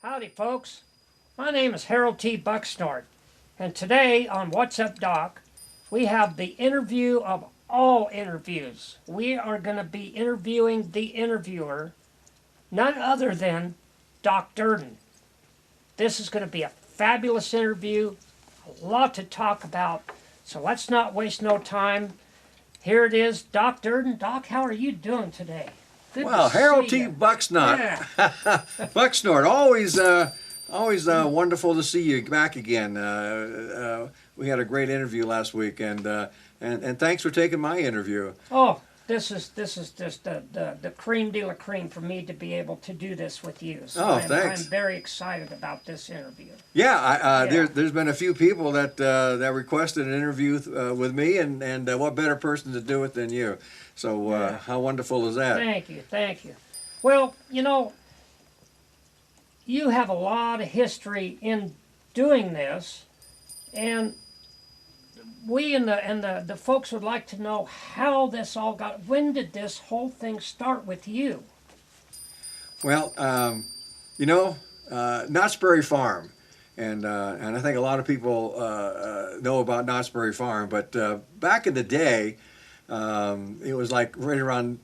Howdy, folks. My name is Harold T. Bucksnort, and today on What's Up, Doc, we have the interview of all interviews. We are going to be interviewing the interviewer, none other than Doc Durden. This is going to be a fabulous interview, a lot to talk about, so let's not waste no time. Here it is, Doc Durden. Doc, how are you doing today? Good Well, to Harold see T. ya. Bucksnort. Yeah. Bucksnort, always wonderful to see you back again. We had a great interview last week, and thanks for taking my interview. Oh, this is just the cream de la cream for me to be able to do this with you. So Oh, thanks. I'm very excited about this interview. Yeah, Yeah. there's been a few people that requested an interview with me, and what better person to do it than you? So Yeah. how wonderful is that? Thank you, thank you. Well, you know, you have a lot of history in doing this, and we and the folks would like to know how this all got. When did this whole thing start with you? Well, Knott's Berry Farm, and I think a lot of people know about Knott's Berry Farm, but back in the day, it was like right around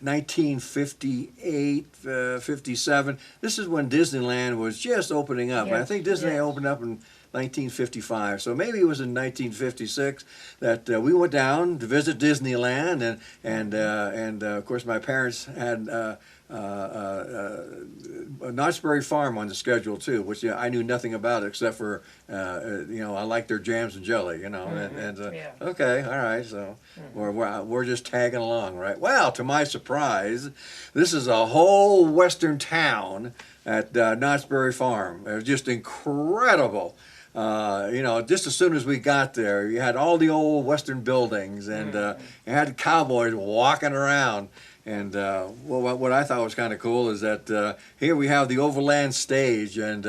1958, 57. This is when Disneyland was just opening up. And I Yes, think Disneyland yes. opened up in 1955. So maybe it was in 1956 that we went down to visit Disneyland, and of course my parents had Knott's Berry Farm on the schedule too, which I knew nothing about except for I like their jams and jelly, Yeah. okay, all right, so we're just tagging along, right? Well, to my surprise, this is a whole western town at Knott's Berry Farm. It was just incredible. Just as soon as we got there, you had all the old western buildings, and you had cowboys walking around. And what I thought was kind of cool is that here we have the Overland Stage, and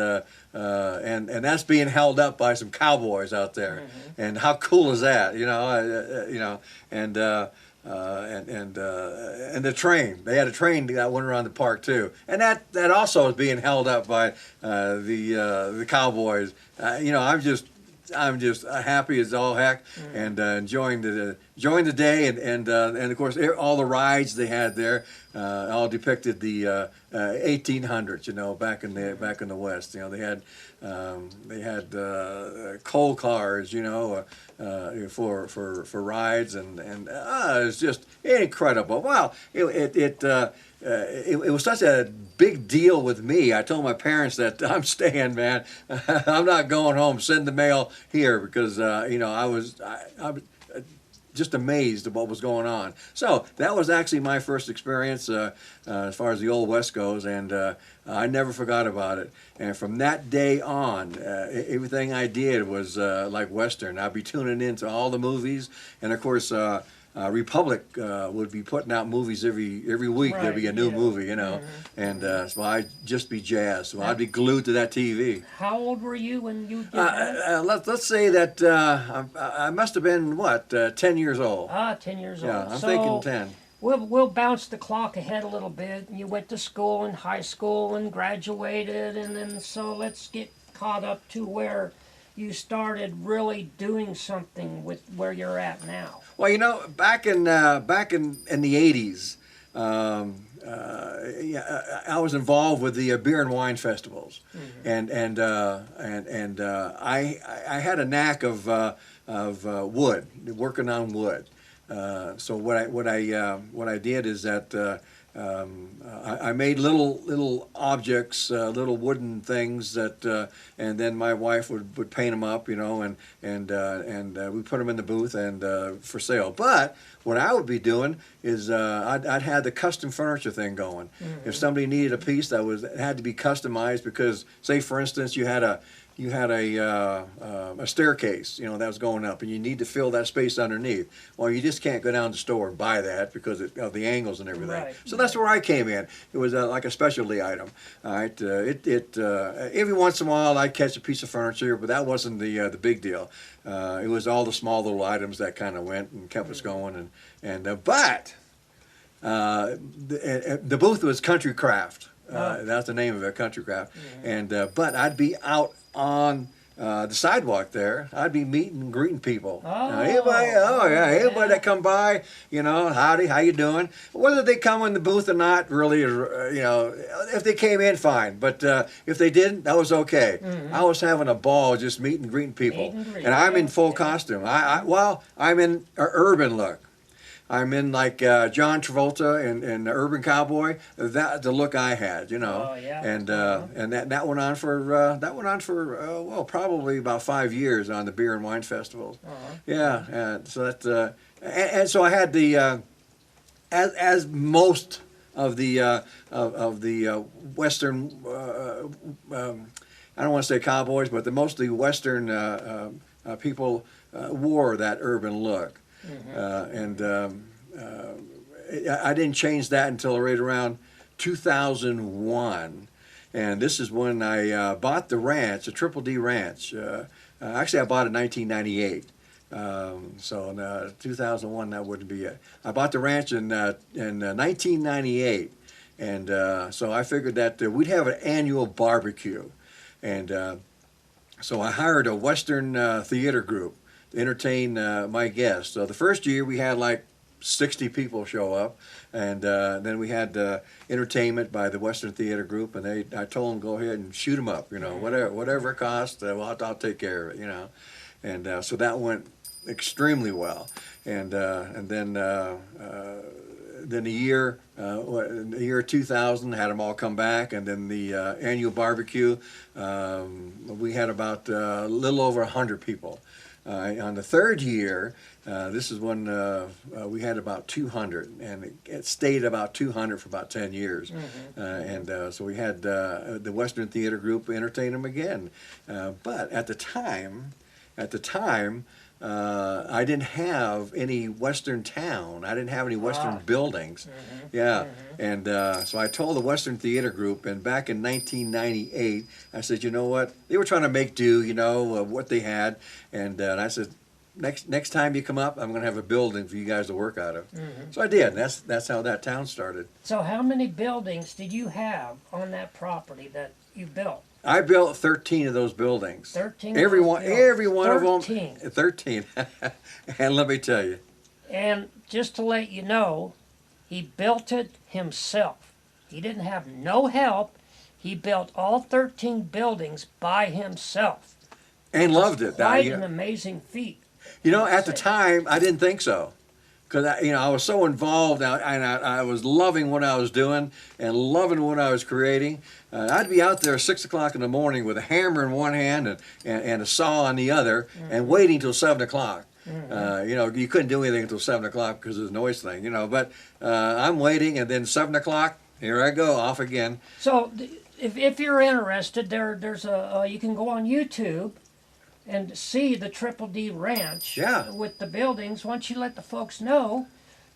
that's being held up by some cowboys out there. And how cool is that? And the train. They had a train that went around the park too, and that also is being held up by the cowboys. I'm just happy as all heck, and enjoying the day, and of course all the rides they had there all depicted the 1800s, back in the West. They had coal cars, for rides, and it's just incredible. Wow, it was such a big deal with me. I told my parents that I'm staying, man. I'm not going home. Send the mail here, because I was just amazed at what was going on. So that was actually my first experience as far as the Old West goes, and I never forgot about it. And from that day on, everything I did was like Western. I'd be tuning into all the movies, and of course Republic would be putting out movies every week. There'd be a new movie, and so I'd just be jazzed. So I'd be glued to that TV. How old were you when you did that? Let's say that I must have been 10 years old. 10 years old. Yeah, I'm So thinking 10. We'll bounce the clock ahead a little bit. You went to school and high school and graduated, and then so let's get caught up to where you started really doing something with where you're at now. Well, back in the 80s, I was involved with the beer and wine festivals, and I had a knack of wood, working on wood. So what I did is that I made little objects, little wooden things that, and then my wife would paint them up, and we put them in the booth and for sale. But what I would be doing is I'd had the custom furniture thing going. If somebody needed a piece that had to be customized, because say for instance you had a staircase, that was going up, and you need to fill that space underneath. Well, you just can't go down to the store and buy that because of the angles and everything. Right. So that's where I came in. It was like a specialty item. All right, every once in a while I'd catch a piece of furniture, but that wasn't the big deal. It was all the small little items that kind of went and kept us going. But the booth was Country Craft. That's the name of it, Countrycraft. And but I'd be out on the sidewalk there. I'd be meeting and greeting people. Anybody, anybody that come by, howdy, how you doing? Whether they come in the booth or not, really, if they came in, fine. But if they didn't, that was okay. I was having a ball just meeting and greeting people. And I'm in full costume. I'm in an urban look. I'm in like John Travolta and the Urban Cowboy. That's the look I had, Oh, yeah. And that went on for probably about 5 years on the beer and wine festivals. Yeah, and so that and so I had the as most of the Western. I don't want to say cowboys, but most of the Western people wore that urban look. I didn't change that until right around 2001, and this is when I bought the ranch, the Triple D Ranch. Actually, I bought it in 1998. So in 2001, that wouldn't be it. I bought the ranch in 1998, and so I figured that we'd have an annual barbecue, and so I hired a Western theater group to entertain my guests. So the first year we had like 60 people show up, and then we had entertainment by the Western Theater Group, and I told them go ahead and shoot them up, whatever it costs, I'll take care of it, and so that went extremely well, and then the year 2000 had them all come back, and then the annual barbecue, we had about a little over 100 people. On the third year, this is when we had about 200, and it stayed about 200 for about 10 years. So we had the Western Theater Group entertain them again. But at the time, I didn't have any Western town. I didn't have any Western buildings. And so I told the Western Theater Group, and back in 1998, I said, you know what? They were trying to make do, what they had. And I said, next time you come up, I'm going to have a building for you guys to work out of. So I did. And that's how that town started. So how many buildings did you have on that property that you built? I built 13 of those buildings. 13? Every one of them. 13. 13. And let me tell you. And just to let you know, he built it himself. He didn't have no help. He built all 13 buildings by himself. And loved it. Quite an amazing feat. At the time, I didn't think so. Because I was so involved, and I was loving what I was doing and loving what I was creating. I'd be out there at 6 o'clock in the morning with a hammer in one hand and a saw in the other, and waiting till 7 o'clock. You couldn't do anything until 7 o'clock because of the noise thing. But I'm waiting, and then 7 o'clock, here I go, off again. So if you're interested, there's you can go on YouTube and see the Triple D Ranch with the buildings. Why don't you let the folks know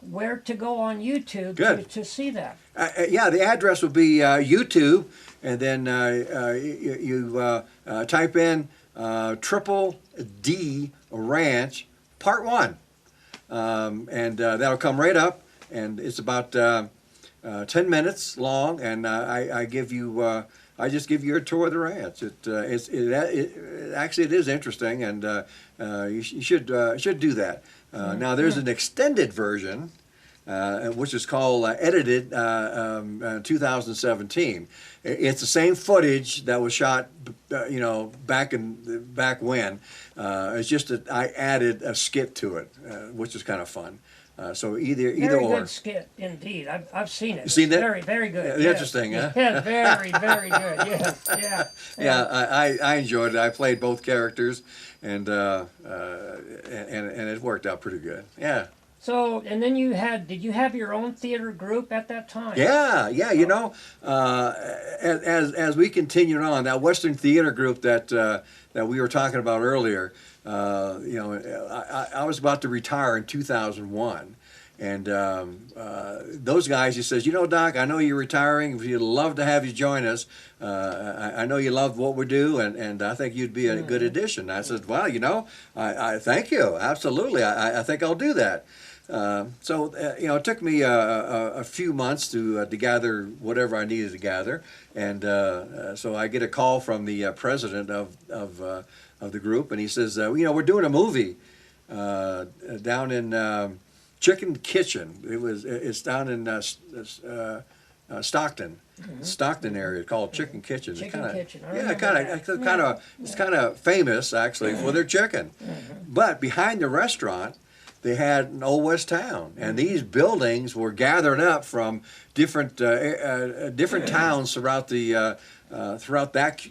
where to go on YouTube to see that? The address would be YouTube, and then you type in Triple D Ranch Part 1, and that'll come right up, and it's about 10 minutes long, and I just give you a tour of the ranch. Actually it is interesting, and you should do that. Now there's an extended version, which is called edited 2017. It's the same footage that was shot, back when. It's just that I added a skit to it, which is kind of fun. So either very or. Good skit indeed. I've seen it. You seen that? Very, very good. Interesting, huh? Yeah, very, very good. Yeah. I enjoyed it. I played both characters, and it worked out pretty good. Yeah. So, and then did you have your own theater group at that time? Yeah. As we continued on, that Western Theater Group that we were talking about earlier, I was about to retire in 2001, and those guys, he says, Doc, I know you're retiring. We'd love to have you join us. I know you love what we do, and I think you'd be a good addition. I said, well, I thank you. Absolutely. I think I'll do that. It took me a few months to gather whatever I needed to gather, and so I get a call from the president of the group, and he says, we're doing a movie down in Chicken Kitchen. It's down in Stockton. Stockton area called Chicken Kitchen. Chicken Kitchen. It's kind of famous actually for their chicken. But behind the restaurant, they had an old west town, and these buildings were gathered up from different towns throughout that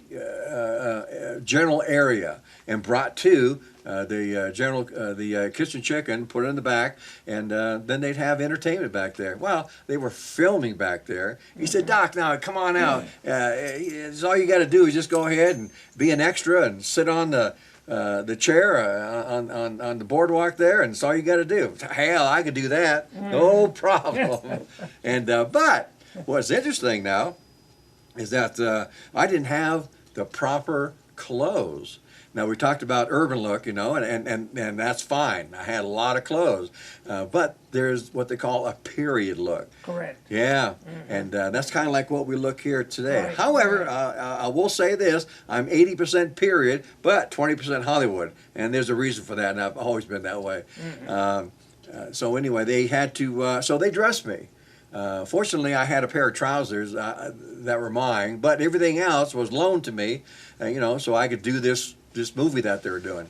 general area, and brought to the kitchen chicken, put it in the back, and then they'd have entertainment back there. Well, they were filming back there. He said, "Doc, now come on out. It's all you got to do is just go ahead and be an extra and sit on the chair on the boardwalk there, and it's all you got to do." Hell, I could do that, no problem. And but what's interesting now is that I didn't have the proper clothes. Now, we talked about urban look, and that's fine. I had a lot of clothes, but there's what they call a period look. Correct. Yeah, and that's kind of like what we look here today. Right. However, I will say this: I'm 80% period, but 20% Hollywood, and there's a reason for that, and I've always been that way. So anyway, they had to, so they dressed me. Fortunately, I had a pair of trousers that were mine, but everything else was loaned to me, so I could do this movie that they were doing.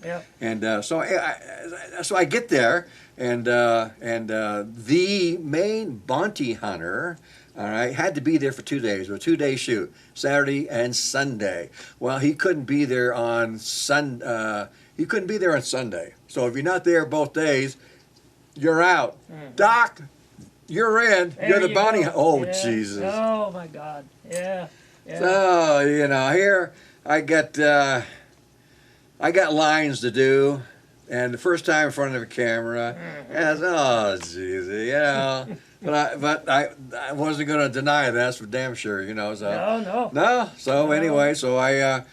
Yep. And so I get there, and the main bounty hunter, all right, had to be there for 2 days. It was a 2-day shoot, Saturday and Sunday. Well, he couldn't be there on Sunday. So if you're not there both days, you're out. Doc, you're in. There You're the you bounty go. hunter. Oh, Yeah. Jesus. Oh, my God. Yeah. So, here I got lines to do, and the first time in front of a camera, oh, jeez, but I wasn't going to deny that, that's for damn sure, so. No. So anyway, so I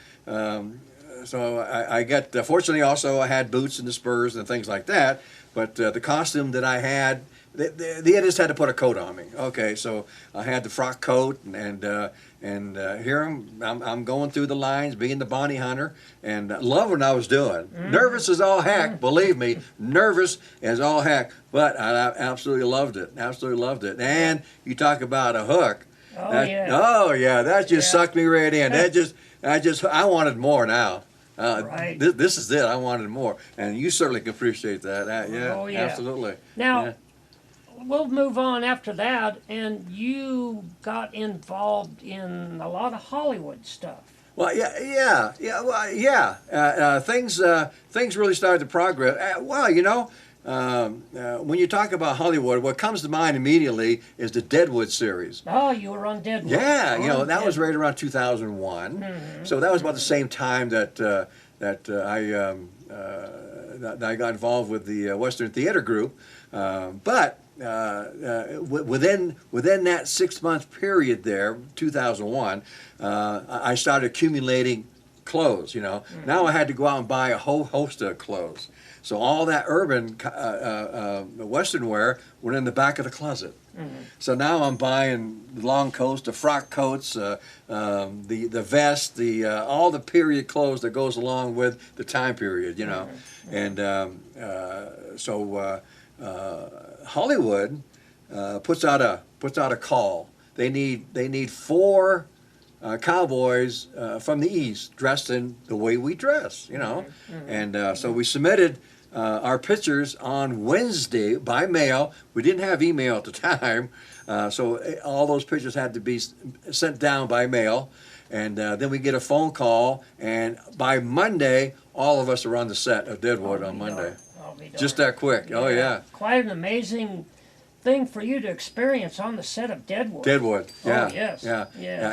got, fortunately also I had boots and the spurs and things like that, but the costume that I had, the editors had to put a coat on me. Okay, so I had the frock coat, and here I'm going through the lines, being the bounty hunter, and loving what I was doing. Nervous as all heck, believe me, nervous as all heck, but I absolutely loved it. Absolutely loved it. And you talk about a hook. That just sucked me right in. I wanted more now. Right. This is it. I wanted more, and you certainly can appreciate that. Absolutely. Now, we'll move on after that, and you got involved in a lot of Hollywood stuff. Well, things really started to progress. When you talk about Hollywood, what comes to mind immediately is the Deadwood series. Oh, you were on Deadwood. Yeah, that was right around 2001. So that was about the same time that I got involved with the Western Theater Group. But within that 6-month period there, 2001, I started accumulating clothes. Now I had to go out and buy a whole host of clothes. So all that urban Western wear went in the back of the closet. So now I'm buying the long coats, the frock coats, the vest, all the period clothes that goes along with the time period, And Hollywood puts out a call. They need 4 cowboys from the East dressed in the way we dress, And so we submitted our pictures on Wednesday by mail. We didn't have email at the time, so all those pictures had to be sent down by mail. And then we get a phone call, and by Monday, all of us are on the set of Deadwood on Monday. Just that quick. Oh, yeah. Quite an amazing thing for you to experience on the set of Deadwood. Yeah. Oh, yes. Yeah.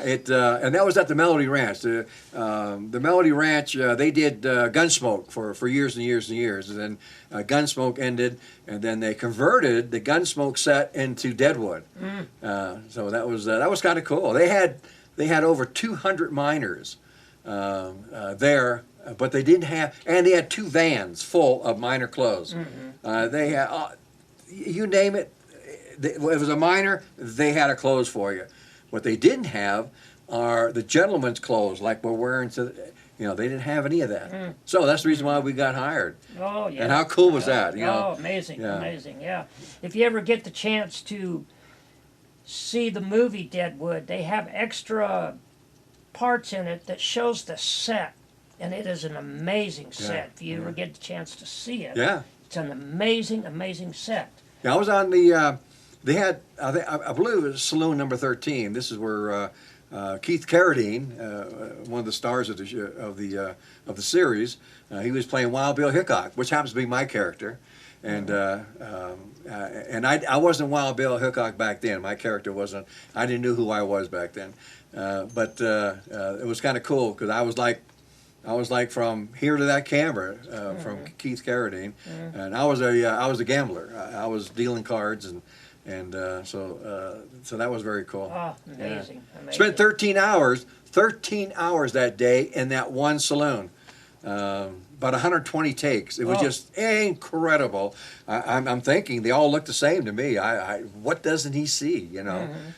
And that was at the Melody Ranch. The Melody Ranch, they did Gunsmoke for years and years and years. And then Gunsmoke ended, and then they converted the Gunsmoke set into Deadwood. So that was kind of cool. They had over 200 miners there but they didn't have, and they had 2 vans full of miner clothes. They had, you name it, if it was a miner, they had a clothes for you. What they didn't have are the gentleman's clothes like we're wearing to, they didn't have any of that. So that's the reason why we got hired. Oh, yeah. And how cool was that? Oh, amazing, amazing, yeah. If you ever get the chance to see the movie Deadwood, they have extra parts in it that shows the set, and it is an amazing set. If you ever get the chance to see it, it's an amazing, amazing set. Yeah, I was on the. They had, I believe it was Saloon Number 13. This is where Keith Carradine, one of the stars of the series, he was playing Wild Bill Hickok, which happens to be my character, and I wasn't Wild Bill Hickok back then. My character wasn't. I didn't know who I was back then, but it was kind of cool because I was like from here to that camera from Keith Carradine, and I was a gambler. I was dealing cards and so that was very cool. Oh, amazing! Amazing. Spent 13 hours that day in that one saloon. About 120 takes. It was just incredible. I'm thinking they all look the same to me. What doesn't he see?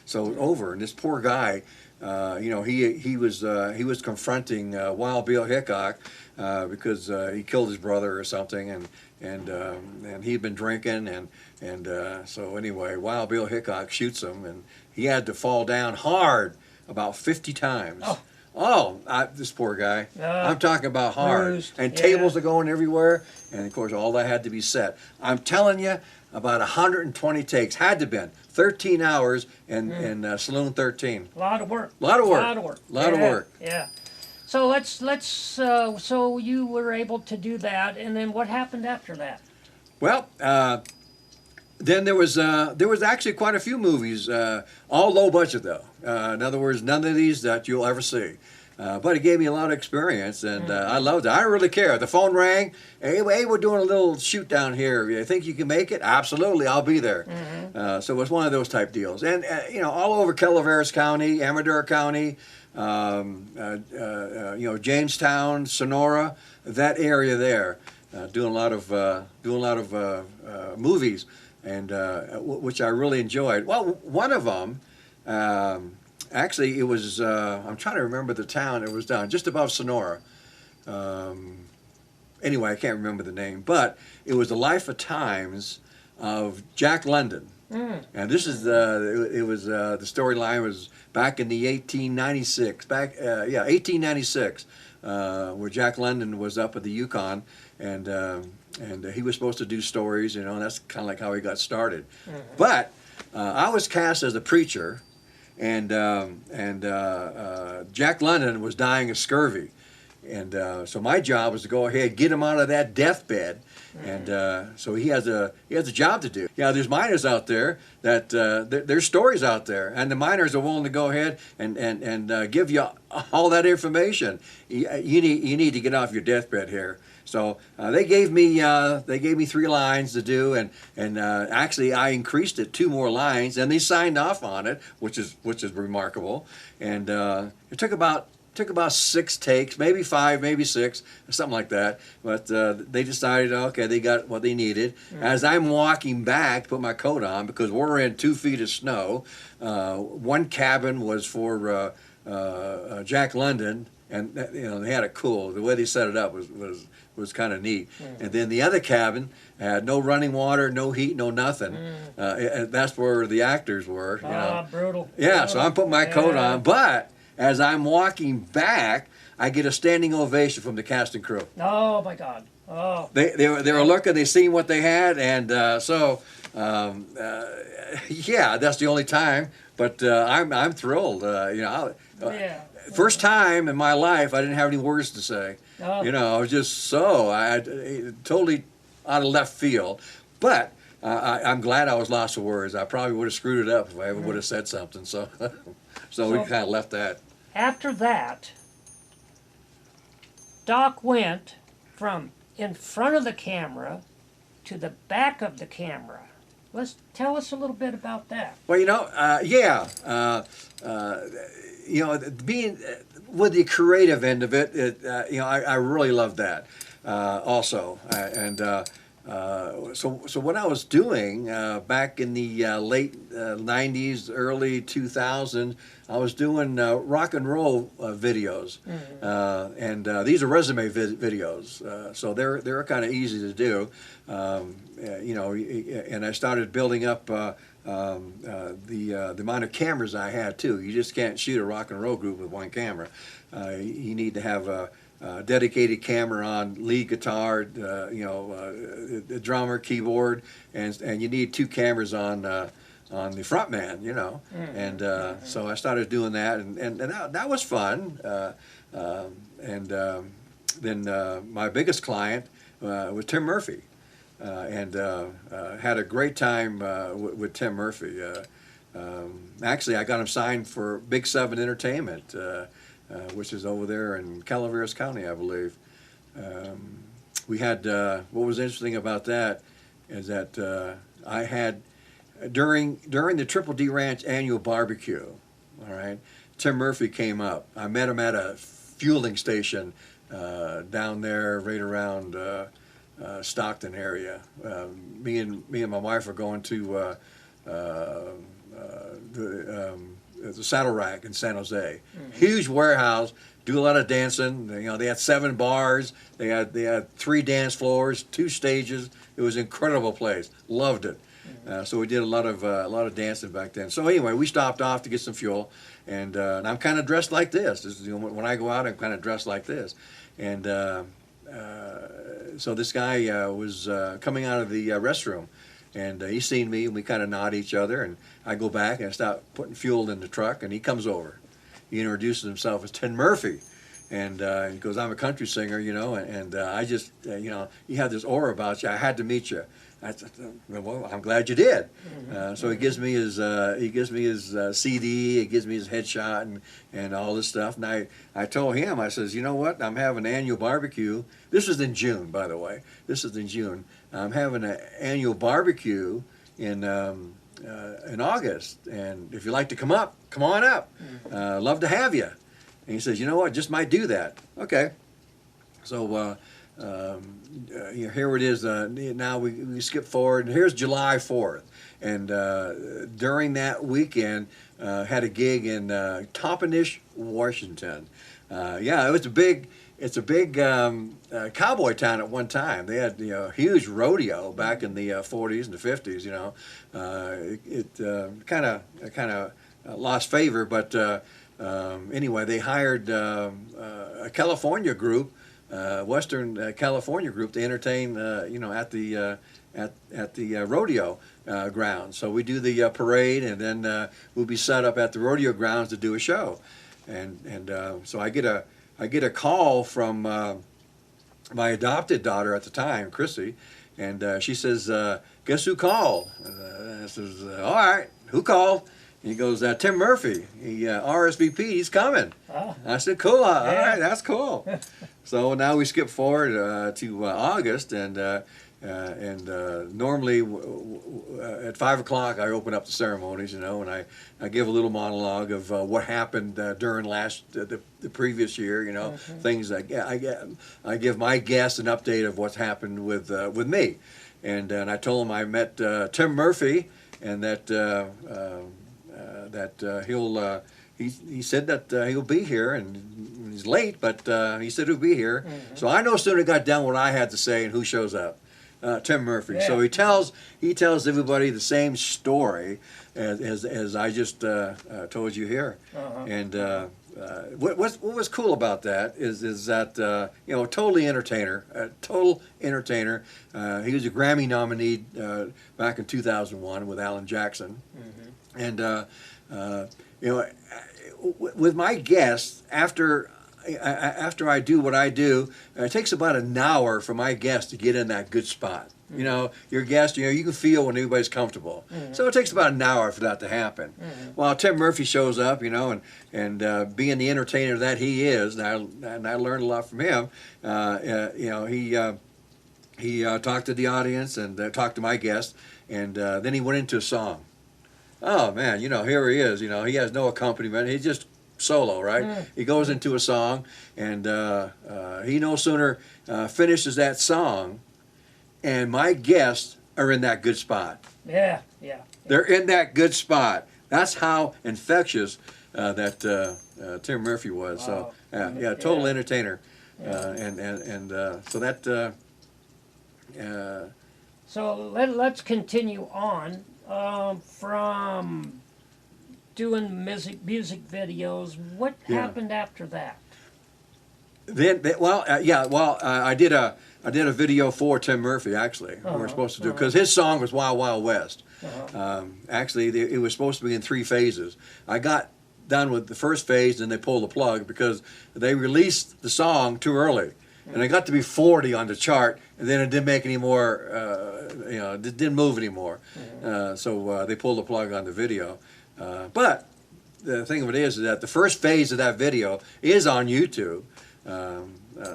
So over, and this poor guy. He was confronting Wild Bill Hickok because he killed his brother or something, and he'd been drinking, and so anyway, Wild Bill Hickok shoots him, and he had to fall down hard about 50 times. This poor guy. I'm talking about hard. Bruised. And tables are going everywhere, and of course all that had to be set. I'm telling you, about 120 takes, had to have been 13 hours in Saloon 13. A lot of work. A lot of work. A lot of work. A lot of work. Yeah. So so you were able to do that, and then what happened after that? Well, then there was actually quite a few movies, all low budget though. In other words, none of these that you'll ever see. But it gave me a lot of experience, and I loved it. I don't really care. The phone rang. Hey, we're doing a little shoot down here. You think you can make it? Absolutely, I'll be there. So it was one of those type deals. And, all over Calaveras County, Amador County, Jamestown, Sonora, that area there, doing a lot of movies, and which I really enjoyed. Well, one of them. Actually, it was, I'm trying to remember the town. It was down just above Sonora. Anyway, I can't remember the name. But it was the life of times of Jack London. And this is, the storyline was back in the 1896, where Jack London was up at the Yukon. And he was supposed to do stories, and that's kind of like how he got started. But I was cast as a preacher. And Jack London was dying of scurvy, and so my job was to go ahead, get him out of that deathbed, and so he has a job to do. There's miners out there that there's stories out there, and the miners are willing to go ahead and give you all that information. You need to get off your deathbed here. So they gave me 3 lines to do, and actually I increased it 2 more lines, and they signed off on it, which is remarkable. And it took about 6 takes, maybe 5, maybe 6, something like that. But they decided, okay, they got what they needed. As I'm walking back to put my coat on, because we're in 2 feet of snow, one cabin was for Jack London, and they had it cool. The way they set it up was kind of neat. And then the other cabin had no running water, no heat, no nothing. And that's where the actors were. Brutal. Yeah, brutal. so I'm putting my coat on, but as I'm walking back, I get a standing ovation from the cast and crew. Oh my God! Oh. They were looking, they seen what they had, and that's the only time. But I'm thrilled. First time in my life, I didn't have any words to say. I was just totally out of left field. But I'm glad I was lost for words. I probably would have screwed it up if I ever would have said something. So we kind of left that. After that, Doc went from in front of the camera to the back of the camera. Let's tell us a little bit about that. Well, yeah. Being with the creative end of it, I really love that also. So what I was doing back in the late 90s, early 2000s, I was doing rock and roll videos, and these are resume videos, so they're kind of easy to do, and I started building up the amount of cameras I had too. You just can't shoot a rock and roll group with one camera. You need to have a dedicated camera on lead guitar, the drummer, keyboard, and you need two cameras on the front man, And so I started doing that, and that was fun. Then my biggest client was Tim Murphy, and had a great time with Tim Murphy. Actually, I got him signed for Big 7 Entertainment, which is over there in Calaveras County, I believe. We had, what was interesting about that is that I had, during the Triple D Ranch annual barbecue, all right, Tim Murphy came up. I met him at a fueling station down there right around Stockton area. Me and my wife were going to the Saddle Rack in San Jose. Huge warehouse, do a lot of dancing. They had 7 bars. They had 3 dance floors, 2 stages. It was an incredible place. Loved it. So we did a lot of dancing back then. So anyway, we stopped off to get some fuel, and I'm kind of dressed like this. When I go out, I'm kind of dressed like this. And so this guy was coming out of the restroom, and he seen me, and we kind of nod each other, and I go back and I start putting fuel in the truck, and he comes over. He introduces himself as Tim Murphy, and he goes, "I'm a country singer, and I just, you have this aura about you. I had to meet you." I said, "Well, I'm glad you did." So he gives me his CD, he gives me his headshot, and all this stuff. And I told him, I says, "You know what? I'm having an annual barbecue." This was in June, by the way. This is in June. I'm having an annual barbecue in August, and if you'd like to come on up. Love to have you. And he says, "You know what? Just might do that." Okay. So here it is. Now we skip forward. Here's July 4th, and during that weekend, had a gig in Toppenish, Washington. Yeah, it's a big cowboy town at one time. They had huge rodeo back in the 40s and the 50s. It kind of lost favor, but anyway, they hired a California group. Western California group to entertain, at the rodeo grounds. So we do the parade, and then we'll be set up at the rodeo grounds to do a show. And so I get a call from my adopted daughter at the time, Chrissy, and she says, "Guess who called?" I says, "All right, who called?" He goes, "Tim Murphy. He RSVP. He's coming." Oh. I said, "Cool. All right, that's cool." So now we skip forward to August, and normally at 5 o'clock I open up the ceremonies, and I give a little monologue of what happened during the previous year, things I give my guests an update of what's happened with me, and I told him I met Tim Murphy, and that he'll. He said that he'll be here, and he's late, but he said he'll be here. So I no sooner got done what I had to say, and who shows up? Tim Murphy. Yeah. So he tells everybody the same story as I just told you here. And what was cool about that is that total entertainer. He was a Grammy nominee back in 2001 with Alan Jackson, and with my guests, after I do what I do, it takes about an hour for my guests to get in that good spot. Your guest, you can feel when everybody's comfortable. So it takes about an hour for that to happen. Well, Tim Murphy shows up, and being the entertainer that he is, and I learned a lot from him. he talked to the audience and talked to my guest, and then he went into a song. Oh man, here he is. He has no accompaniment. He's just solo, right? He goes into a song, and he no sooner finishes that song, and my guests are in that good spot. Yeah. They're in that good spot. That's how infectious that Tim Murphy was. Wow. So total Yeah. entertainer, Yeah. and so that. So let's continue on from doing music videos. What Yeah. happened after that? I did a video for Tim Murphy actually. We were supposed to do because his song was Wild Wild West. Actually, it was supposed to be in 3 phases. I got done with the first phase, and they pulled the plug because they released the song too early, and it got to be 40 on the chart, and then it didn't make any more. It didn't move anymore. So they pulled the plug on the video. But the thing of it is that the first phase of that video is on YouTube.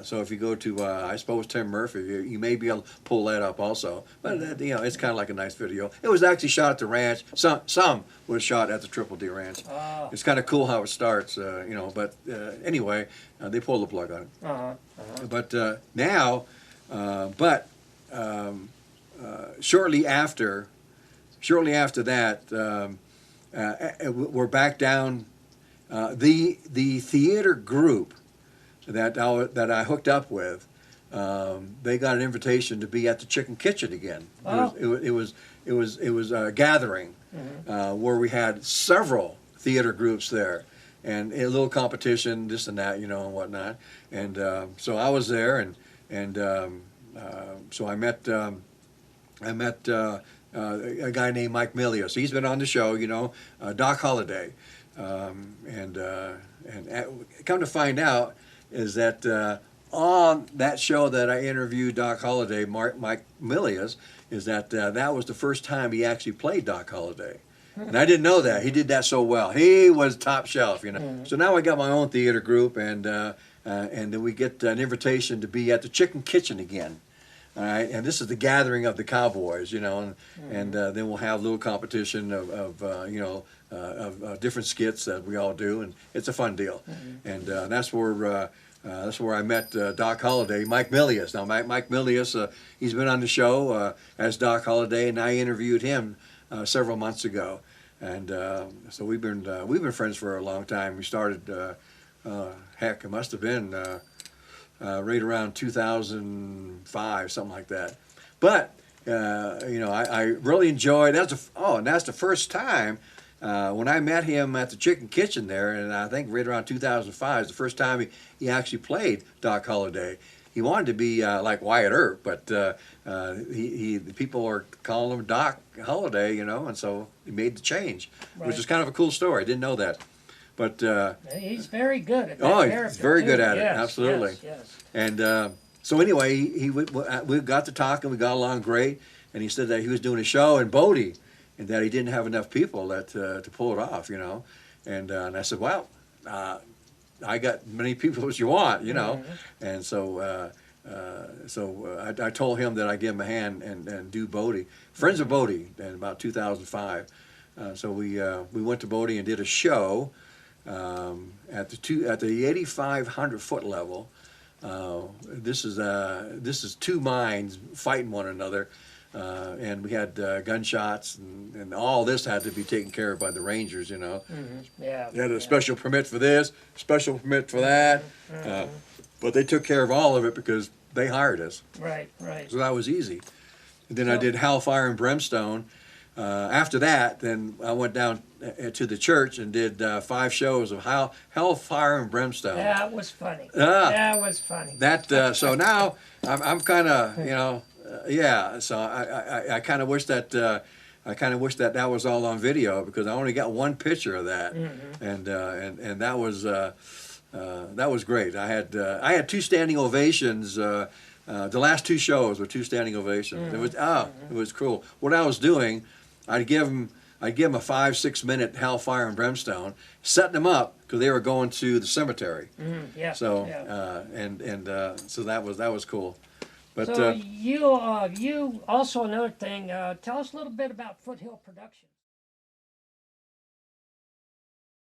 So if you go to, I suppose, Tim Murphy, you may be able to pull that up also. But it's kind of like a nice video. It was actually shot at the ranch. Some was shot at the Triple D Ranch. It's kind of cool how it starts, But anyway, they pulled the plug on it. But now, shortly after that, we're back down. The theater group that I hooked up with, they got an invitation to be at the Chicken Kitchen again. It was a gathering where we had several theater groups there, and a little competition, this and that, and whatnot. And so I was there, and so I met a guy named Mike Milius. He's been on the show, Doc Holliday, and come to find out is that on that show that I interviewed Doc Holliday, Mike Milius, is that that was the first time he actually played Doc Holliday. And I didn't know that. He did that so well. He was top shelf, So now I got my own theater group, and then we get an invitation to be at the Chicken Kitchen again. All right, and this is the gathering of the cowboys, and then we'll have a little competition of different skits that we all do, and it's a fun deal. And that's where I met Doc Holliday, Mike Milius. Now, Mike Milius, he's been on the show as Doc Holliday, and I interviewed him several months ago, and so we've been friends for a long time. We started, it must have been. Right around 2005, something like that. But I really enjoyed. And that's the first time when I met him at the Chicken Kitchen there, and I think right around 2005 is the first time he actually played Doc Holliday. He wanted to be like Wyatt Earp, but the people are calling him Doc Holliday, and so he made the change, which is kind of a cool story. I didn't know that. But he's very good at that. He's very good at it. Yes, Absolutely. Yes. And so anyway, we got to talking. We got along great. And he said that he was doing a show in Bodie, and that he didn't have enough people to pull it off, And I said, well, I got many people as you want, And so I told him that I'd give him a hand and do Bodie. Friends of Bodie in about 2005. So we went to Bodie and did a show. At the 8,500 foot level, this is 2 mines fighting one another, and we had gunshots, and all this had to be taken care of by the Rangers. Yeah. They had a special permit for this, special permit for that, but they took care of all of it because they hired us. Right. So that was easy. And then I did Hellfire and Brimstone. After that, then I went down to the church and did 5 shows of Hellfire and Brimstone. That was funny. That was funny. So now I'm kind of So I kind of wish that that was all on video because I only got 1 picture of that, and that was great. I had 2 standing ovations. The last 2 shows were 2 standing ovations. It was cool. What I was doing, I'd give them a 5-6 minute Hellfire and Brimstone, setting them up because they were going to the cemetery. So so that was cool. But So you also another thing. Tell us a little bit about Foothill Productions.